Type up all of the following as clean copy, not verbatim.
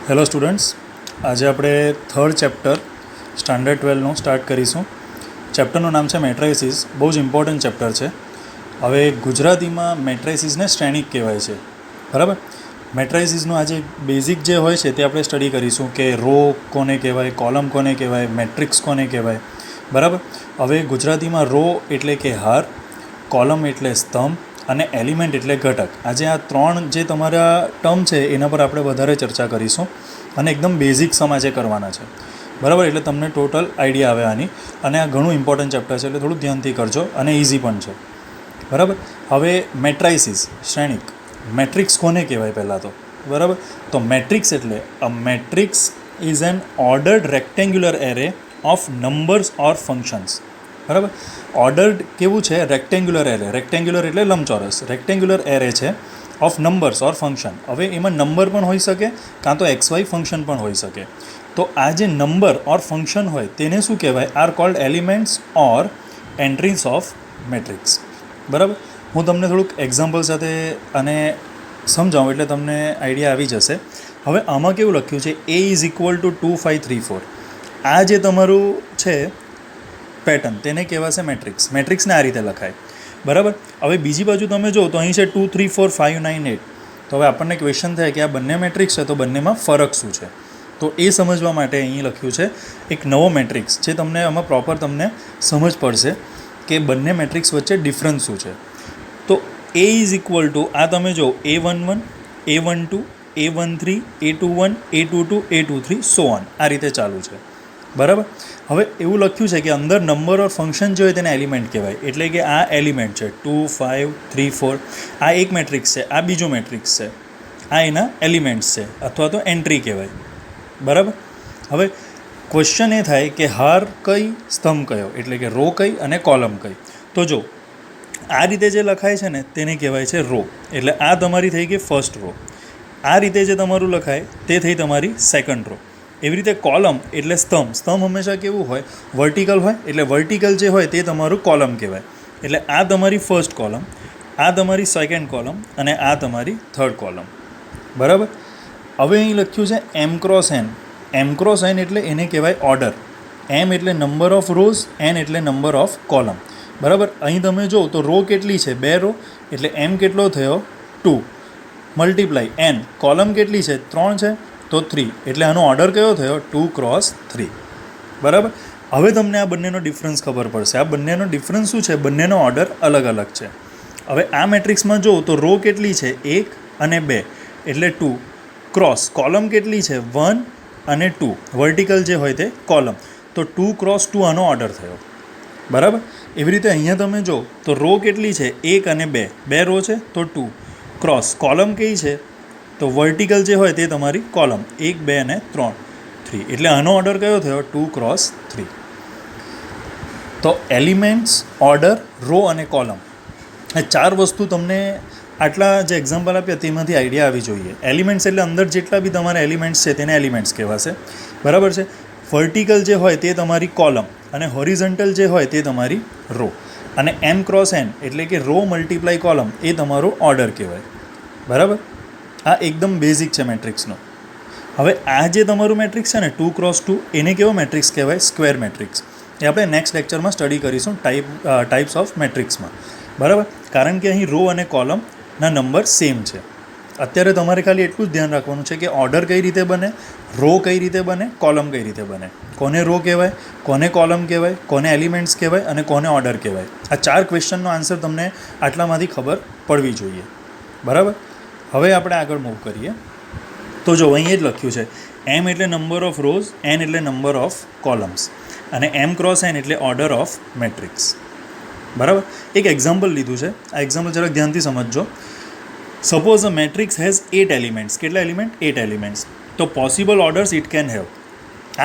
Hello students, આજે આપણે third chapter standard 12નું start કરીશું. ચેપ્ટરનું નામ છે મેટ્રાઇસિસ. બહુ જ ઇમ્પોર્ટન્ટ ચેપ્ટર છે. હવે ગુજરાતીમાં મેટ્રાઇસિસને શ્રેણિક કહેવાય છે, બરાબર. મેટ્રાઇસિસનું આજે બેઝિક જે હોય છે તે આપણે સ્ટડી કરીશું કે રો કોને કહેવાય, કોલમ કોને કહેવાય, મેટ્રિક્સ કોને કહેવાય, બરાબર. હવે ગુજરાતીમાં રો એટલે કે હાર, કોલમ એટલે સ્તંભ અને એલિમેન્ટ એટલે ઘટક. આજે આ ત્રણ જે તમારા ટર્મ છે એના પર આપણે વધારે ચર્ચા કરીશું અને એકદમ બેઝિક સમાજે કરવાના છે, બરાબર. એટલે તમને ટોટલ આઈડિયા આવે આની. અને આ ઘણું ઇમ્પોર્ટન્ટ ચેપ્ટર છે એટલે થોડું ધ્યાનથી કરજો અને ઇઝી પણ છે, બરાબર. હવે મેટ્રાઇસિસ શ્રેણિક. મેટ્રિક્સ કોને કહેવાય પહેલાં તો, બરાબર. તો મેટ્રિક્સ એટલે a matrix is an ordered rectangular array of numbers or functions, બરાબર. ઓર્ડર્ડ કેવું છે? Rectangular array. રેક્ટેન્ગ્યુલર એટલે લંબચોરસ. રેક્ટેન્ગ્યુલર એરે છે ઓફ નંબર્સ ઓર ફંક્શન. હવે એમાં નંબર પણ હોઈ શકે, કાં તો XY ફંક્શન પણ હોઈ શકે. તો આ જે નંબર ઓર ફંક્શન હોય તેને શું કહેવાય? Are called elements or entries of matrix, બરાબર. હું તમને થોડુંક એક્ઝામ્પલ સાથે અને સમજાવું એટલે તમને આઈડિયા આવી જશે. હવે આમાં કેવું લખ્યું છે? A is equal two 2 5 3 4. આ જે તમારું છે પેટર્ન તેને કહેવાશે મેટ્રિક્સ. મેટ્રિક્સને આ રીતે લખાય, બરાબર. હવે બીજી બાજુ તમે જો તો અહીં છે 2 3 4 5 9 8. તો હવે આપણને ક્વેશ્ચન થાય કે આ બંને મેટ્રિક્સ છે તો બંનેમાં ફરક શું છે? તો એ સમજવા માટે અહીં લખ્યું છે એક નવો મેટ્રિક્સ જે તમને આમાં પ્રોપર તમને સમજ પડશે કે બંને મેટ્રિક્સ વચ્ચે ડિફરન્સ શું છે. તો A ઇઝ ઇક્વલ ટુ આ તમે જો A11 A12 A13 A21 A22 A23 so on, આ રીતે ચાલુ છે, બરાબર. હવે એવું લખ્યું છે કે અંદર નંબર ઓર ફંક્શન જે હોય તેને એલિમેન્ટ કહેવાય. એટલે કે આ એલિમેન્ટ છે 2 5 3 4. આ એક મેટ્રિક્સ છે, આ બીજો મેટ્રિક્સ છે, આ એના એલિમેન્ટ્સ છે અથવા તો એન્ટ્રી કહેવાય, બરાબર. હવે ક્વેશ્ચન એ થાય કે હાર કઈ, સ્તંભ કયો, એટલે કે રો કઈ અને કોલમ કઈ. તો જો આ રીતે જે લખાય છે ને તેને કહેવાય છે રો. એટલે આ તમારી થઈ ગઈ ફર્સ્ટ રો. આ રીતે જે તમારું લખાય તે થઈ તમારી સેકન્ડ રો. એવી રીતે કોલમ એટલે સ્તંભ. સ્તંભ હંમેશા કેવું હોય? વર્ટિકલ હોય. એટલે વર્ટિકલ જે હોય તે તમારું કોલમ કહેવાય. એટલે આ તમારી ફર્સ્ટ કોલમ, આ તમારી સેકન્ડ કોલમ અને આ તમારી થર્ડ કોલમ, બરાબર. હવે અહીં લખ્યું છે M cross N. M cross N એટલે એને કહેવાય ઓર્ડર. M એટલે નંબર ઓફ રોઝ, N એટલે નંબર ઓફ કોલમ, બરાબર. અહીં તમે જો તો રો કેટલી છે? 2 રો. એટલે M કેટલો થયો? 2 મલ્ટીપ્લાય N. કોલમ કેટલી છે? 3 છે તો 3. એટલે આનો ઓર્ડર કયો થયો? 2 ક્રોસ 3, બરાબર. હવે તમને આ બંનેનો ડિફરન્સ ખબર પડશે. આ બંનેનો ડિફરન્સ શું છે? બંનેનો ઓર્ડર અલગ અલગ છે. હવે આ મેટ્રિક્સમાં જો તો રો કેટલી છે? 1 અને 2 એટલે 2 ક્રોસ. કોલમ કેટલી છે? 1 અને 2. વર્ટિકલ જે હોય તે કોલમ. તો 2 ક્રોસ 2 આનો ઓર્ડર થયો, બરાબર. એવી રીતે અહીંયા તમે જો તો રો કેટલી છે? 1 અને 2. 2 રો છે તો 2 ક્રોસ. કોલમ કઈ છે? તો વર્ટિકલ જે હોય તે તમારી કોલમ 1 2 અને 3 3. એટલે આનો ઓર્ડર કયો થયો? 2 ક્રોસ 3. તો એલિમેન્ટ્સ, ઓર્ડર, રો અને કોલમ, એ 4 વસ્તુ તમને આટલા જે એક્ઝામ્પલ આપ્યા તેમાંથી આઈડિયા આવી જોઈએ. એલિમેન્ટ્સ એટલે અંદર જેટલા બી તમારા એલિમેન્ટ્સ છે તેને એલિમેન્ટ્સ કહેવાશે, બરાબર છે. વર્ટિકલ જે હોય તે તમારી કોલમ અને હોરિઝોન્ટલ જે હોય તે તમારી રો. અને M ક્રોસ N એટલે કે રો મલ્ટીપ્લાય કોલમ એ તમારો ઓર્ડર કહેવાય, બરાબર. આ એકદમ બેઝિક છે મેટ્રિક્સનો. હવે આ જે તમારું મેટ્રિક્સ છે ને 2 ક્રોસ 2 એને કેવો મેટ્રિક્સ કહેવાય? Square matrix. એ આપણે નેક્સ્ટ લેક્ચરમાં સ્ટડી કરીશું ટાઈપ્સ ઓફ મેટ્રિક્સમાં, બરાબર. કારણ કે અહીં રો અને કોલમના નંબર સેમ છે. અત્યારે તમારે ખાલી એટલું જ ધ્યાન રાખવાનું છે કે ઓર્ડર કઈ રીતે બને, રો કઈ રીતે બને, કોલમ કઈ રીતે બને, કોને રો કહેવાય, કોને કોલમ કહેવાય, કોને એલિમેન્ટ્સ કહેવાય અને કોને ઓર્ડર કહેવાય. આ 4 ક્વેશ્ચનનો આન્સર તમને આટલામાંથી ખબર પડવી જોઈએ, બરાબર. હવે આપણે આગળ મૂવ કરીએ. તો જો અહીં જ લખ્યું છે M એટલે નંબર ઓફ રોઝ, N એટલે નંબર ઓફ કોલમ્સ અને M ક્રોસ N એટલે ઓર્ડર ઓફ મેટ્રિક્સ, બરાબર. એક એક્ઝામ્પલ લીધું છે. આ એક્ઝામ્પલ જરાક ધ્યાનથી સમજજો. Suppose a matrix has 8 elements. કેટલા એલિમેન્ટ? 8 એલિમેન્ટ્સ. તો possible orders it can have.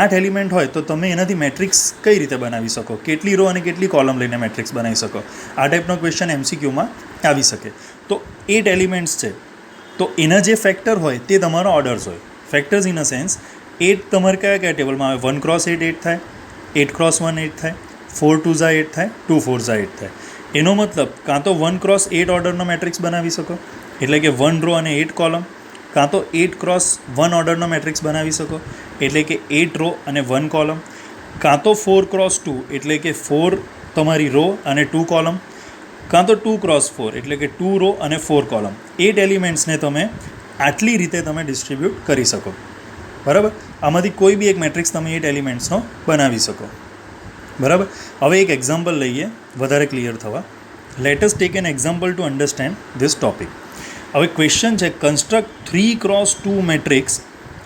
8 element હોય તો તમે એનાથી મેટ્રિક્સ કઈ રીતે બનાવી શકો? કેટલી રો અને કેટલી કોલમ લઈને મેટ્રિક્સ બનાવી શકો? આ ટાઈપનો ક્વેશ્ચન MCQમાં આવી શકે. તો 8 એલિમેન્ટ્સ છે તો એના જે ફેક્ટર હોય તે તમારા ઓર્ડર્સ હોય. ફેક્ટર્સ ઇન અ સેન્સ 8 તમારે કયા કયા ટેબલમાં આવે? 1 ક્રોસ 8 8 થાય, 8 ક્રોસ 1 8 થાય, 4 2 8 થાય, 2 4 8 થાય. એનો મતલબ કાં તો 1 ક્રોસ 8 ઓર્ડરનો મેટ્રિક્સ બનાવી શકો એટલે કે 1 રો અને 8 કોલમ, કાં તો 8x1 ઓર્ડરનો મેટ્રિક્સ બનાવી શકો, એટલે કે 8 રો અને 1 કોલમ, કાં તો 4x2 એટલે કે 4 તમારી રો અને 2 કોલમ, કાં તો 2x4 એટલે કે 2 રો અને 4 કોલમ. 8 એલિમેન્ટ્સને તમે આટલી રીતે તમે ડિસ્ટ્રીબ્યુટ કરી શકો. બરાબર, આમાંથી કોઈ બી એક મેટ્રિક્સ તમે 8 એલિમેન્ટ્સનો બનાવી શકો. બરાબર, હવે એક એક્ઝામ્પલ લઈએ વધારે ક્લિયર થવા. Let us take an example to understand this topic. હવે ક્વેશ્ચન છે, construct 3x2 matrix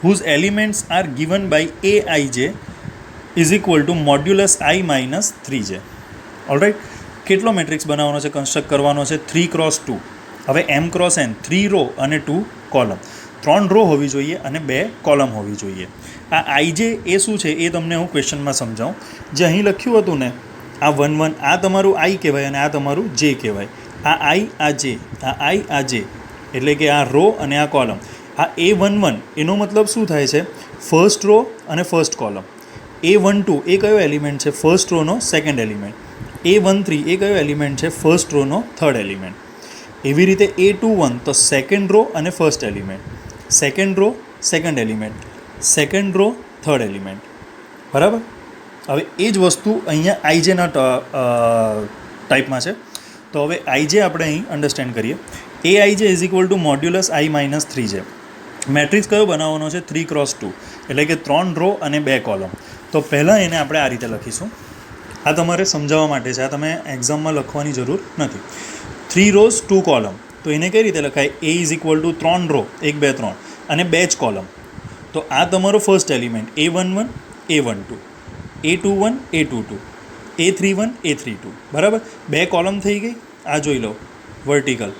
whose elements are given by aij is equal to modulus i minus 3j. Alright, કેટલો મેટ્રિક્સ બનાવવાનો છે, કન્સ્ટ્રક્ટ કરવાનો છે 3x2. હવે m×n 3 row અને 2 column, 3 row હોવી જોઈએ અને 2 કોલમ હોવી જોઈએ. આ આઈ જે એ શું છે એ તમને હું ક્વેશ્ચનમાં સમજાવું. જે અહીં લખ્યું હતું ને, આ 1 1 આ તમારું આઈ કહેવાય અને આ તમારું જે કહેવાય. આ આઈ, આ જે, આ આઈ, આ જે, એટલે કે આ રો અને આ કોલમ. આ A11 એનો મતલબ શું થાય છે, ફર્સ્ટ રો અને ફર્સ્ટ કોલમ. A12 એ કયો એલિમેન્ટ છે, ફર્સ્ટ રોનો સેકન્ડ એલિમેન્ટ. A13 એ કયો એલિમેન્ટ છે, ફર્સ્ટ રોનો થર્ડ એલિમેન્ટ. એવી રીતે A21 તો સેકન્ડ રો અને first element, second row second element, second row third element. બરાબર, હવે એ જ વસ્તુ અહીંયા આઈજેના ટાઈપમાં છે. તો હવે આઈજે આપણે અહીં અન્ડરસ્ટેન્ડ કરીએ. aij is equal to modulus i minus 3j. Matrix કયો બનાવવાનો છે, 3x2 એટલે કે 3 રો અને 2 કોલમ. તો પહેલાં એને આપણે આ રીતે લખીશું. આ તમારે સમજાવવા માટે છે, આ તમે એક્ઝામમાં લખવાની જરૂર નથી. 3 રોઝ 2 કોલમ, તો એને કઈ રીતે લખાય, a is equal to 3 row 1 2 3 અને 2 જ કોલમ. તો આ તમારો first element A11 A12, A21 A22, A31 A32. બરાબર, 2 કોલમ થઈ ગઈ, આ જોઈ લો વર્ટિકલ,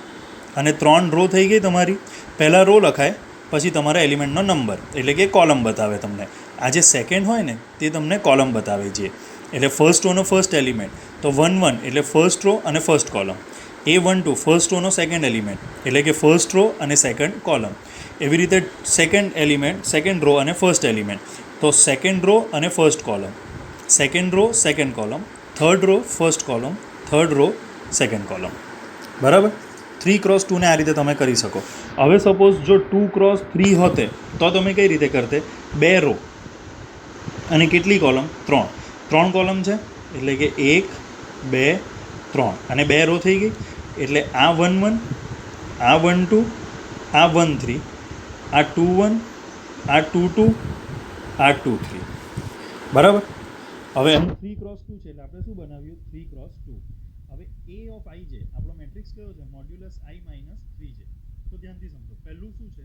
અને 3 રો થઈ ગઈ તમારી. પહેલાં રો લખાય, પછી તમારા એલિમેન્ટનો નંબર એટલે કે કોલમ બતાવે તમને. આ જે સેકન્ડ હોય ને તે તમને કોલમ બતાવે છે. એટલે ફર્સ્ટ રોનો ફર્સ્ટ એલિમેન્ટ, તો 1 1 એટલે ફર્સ્ટ રો અને ફર્સ્ટ કોલમ. A12 ફર્સ્ટ રોનો સેકન્ડ એલિમેન્ટ એટલે કે ફર્સ્ટ રો અને સેકન્ડ કોલમ. એવી રીતે સેકન્ડ એલિમેન્ટ, સેકન્ડ રો અને ફર્સ્ટ એલિમેન્ટ, તો સેકન્ડ રો અને first column, second row second column, third row first column, third row second column. બરાબર, 3x2 ને આ રીતે તમે કરી શકો. હવે સપોઝ જો 2x3 હોતે તો તમે કઈ રીતે કરતે, 2 રો અને કેટલી કોલમ, 3 કોલમ છે એટલે કે 1 2 3 અને 2 રો થઈ ગઈ. એટલે આ 1 1, આ 1 2, આ 1 3, આ 2 1, આ 2 2, આ 2 3. બરાબર, હવે અહીં 3x2 છે એટલે આપણે શું બનાવ્યું, 3x2. હવે a ઓફ i જે આપણો મેટ્રિક્સ કયો છે, મોડ્યુલસ i માઇનસ 3j. તો ધ્યાનથી સમજો, પહેલું શું છે,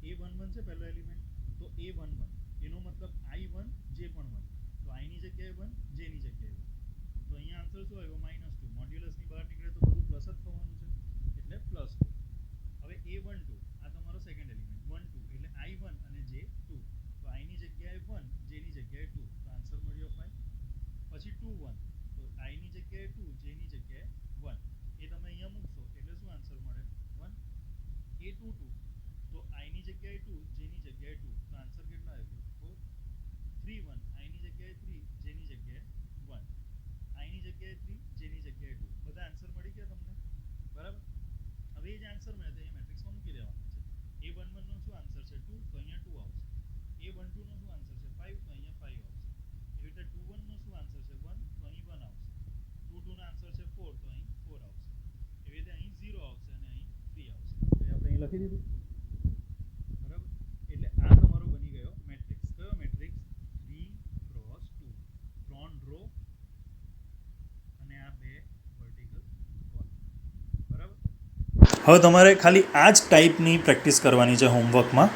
A11 છે પહેલો એલિમેન્ટ, તો A11 એનો મતલબ I1 જે પણ 1, તો i ની જગ્યાએ 1, j ની જગ્યાએ 1. તો અહીંયા આન્સર શું આવ્યો, -2. મોડ્યુલસની બહાર નીકળે તો બધું પ્લસ જ થવાનું છે, એટલે +2. હવે A12 આ તમારો સેકન્ડ એલિમેન્ટ, 1 2 એટલે I1 અને j 2, તો i ની જગ્યાએ 1, j ની જગ્યાએ 2, તો આન્સર મળ્યો 5. પછી 2 1, તો i ની જગ્યાએ 2, j ની જગ્યાએ 1, એ તમે અહીંયા મૂકશો એટલે શું આન્સર મળે, 1. A22 તો i ની જગ્યાએ 2, j ની જગ્યાએ 2, તો આન્સર કેટલો આવ્યો, 4. 3 1, i ની જગ્યાએ 3, j ની જગ્યાએ 1, i ની જગ્યાએ 3, j ની જગ્યાએ 2. બધા આન્સર મળી ગયા તમને. બરાબર, હવે એ જ આન્સર મળે તો એ મેટ્રિક્સમાં મૂકી દેવાના છે. A11 નો શું આન્સર છે, 2, તો અહીંયા 2 આવશે. A12 નો શું આન્સર છે, 5, તો અહીંયા 5 આવશે. એવી રીતે 21 નો શું આન્સર છે, 1, તો અહીં 1 આવશે. 22 નો આન્સર છે 4, તો અહીં 4 આવશે. એવી રીતે અહીં 0 આવશે અને અહીં 3 આવશે. તો આપણે અહીં લખી દીધું. બરાબર, એટલે આ તમારો બની ગયો મેટ્રિક્સ. કયો મેટ્રિક્સ, 3x2, 3 રો અને આ 2 વર્ટિકલ કોલમ. બરાબર, હવે તમારે ખાલી આ જ ટાઈપની પ્રેક્ટિસ કરવાની છે હોમવર્કમાં.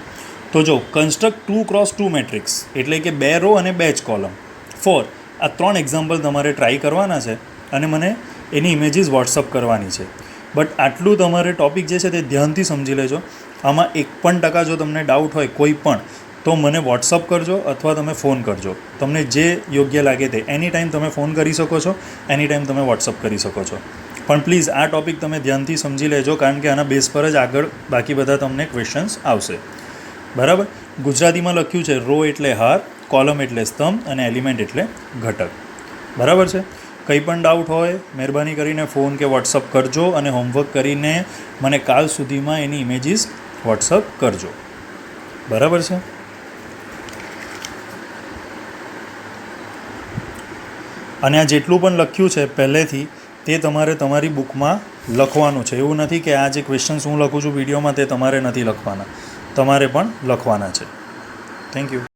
તો જો કન્સ્ટ્રક્ટ 2x2 મેટ્રિક્સ એટલે કે 2 રો અને 2 જ કોલમ. 4 આ 3 એક્ઝામ્પલ તમારે ટ્રાય કરવાના છે અને મને એની ઇમેજીસ વોટ્સઅપ કરવાની છે. બટ આટલું તમારે ટૉપિક જે છે તે ધ્યાનથી સમજી લેજો. આમાં 1% જો તમને ડાઉટ હોય કોઈ પણ, તો મને વોટ્સઅપ કરજો અથવા તમે ફોન કરજો. તમને જે યોગ્ય લાગે તે એની ટાઈમ તમે ફોન કરી શકો છો, એની ટાઈમ તમે વોટ્સઅપ કરી શકો છો. પણ પ્લીઝ આ ટૉપિક તમે ધ્યાનથી સમજી લેજો, કારણ કે આના બેઝ પર જ આગળ બાકી બધા તમને ક્વેશ્ચન્સ આવશે. બરાબર, ગુજરાતીમાં લખ્યું છે રો એટલે હાર, કોલમ એટલે સ્તંભ અને એલિમેન્ટ એટલે ઘટક. બરાબર છે, કંઈ પણ ડાઉટ હોય મહેરબાની કરીને ફોન કે વોટ્સઅપ કરજો અને હોમવર્ક કરીને મને કાલ સુધીમાં એની ઇમેજીસ વોટ્સઅપ કરજો. બરાબર છે. અને આ જેટલું પણ લખ્યું છે પહેલેથી તે તમારે તમારી બુકમાં લખવાનું છે. એવું નથી કે આ જે ક્વેશ્ચન્સ હું લખું છું વિડીયોમાં તે તમારે નથી લખવાના, તમારે પણ લખવાના છે. Thank you.